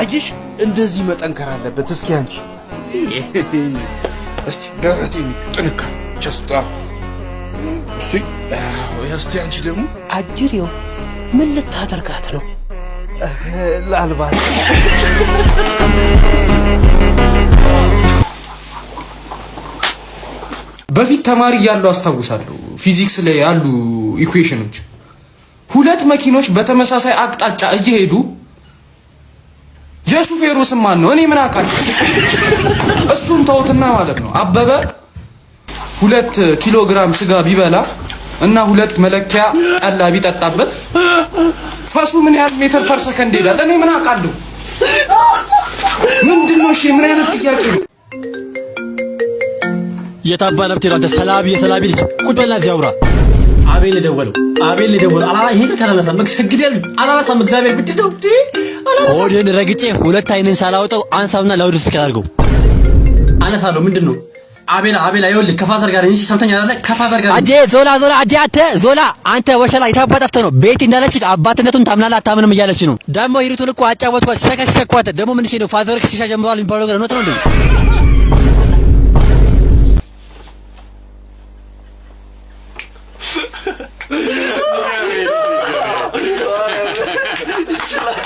አየሽ እንደዚህ መጠንከር አለበት። እስኪ አንቺ እስቲ ደረቴ ጥንካሬ ቸስታ እስቲ አንቺ ደግሞ አጅሬው ምን ልታደርጋት ነው? ላልባት በፊት ተማሪ እያለሁ አስታውሳለሁ ፊዚክስ ላይ ያሉ ኢኩዌሽኖች ሁለት መኪኖች በተመሳሳይ አቅጣጫ እየሄዱ የሹፌሩ ስም ማን ነው? እኔ ምን አውቃለሁ? እሱን ተውትና ማለት ነው አበበ 2 ኪሎ ግራም ስጋ ቢበላ እና 2 መለኪያ ጠላ ቢጠጣበት ፈሱ ምን ያህል ሜትር ፐር ሰከንድ ይላል? እኔ ምን አውቃለሁ? ምንድነው? እሺ ምን አይነት ጥያቄ ነው? የታባለ ብትሄድ አንተ ሰላቢ የሰላቢ ልጅ ቁጭ በልና እዚህ አውራ። አቤል ደወለው አላላ ይሄ ተከራለፈ መግሰግድ ያሉ አላላ እግዚአብሔር ብትደው ሆድን ረግጬ 2 አይንን ሳላውጠው አንሳውና ላውድ ስፒከር አድርገው አነሳለሁ። ምንድነው? አቤላ ይኸውልህ ከፋዘር ጋር እንጂ ሰምተኛ አይደለ? ከፋዘር ጋር አዴ ዞላ አዴ ዞላ አንተ ወሸላ የታባጠፍተ ነው። ቤት እንዳለች አባትነቱን ታምናለህ አታምንም እያለች ነው። ደግሞ ሂሩቱን እኮ አጫወትኳት ሸከሸኳት። ደግሞ ምን ነው ፋዘር ሽሻ ጀምሯል የሚባለው ነገር ነው እንዴ? ይችላል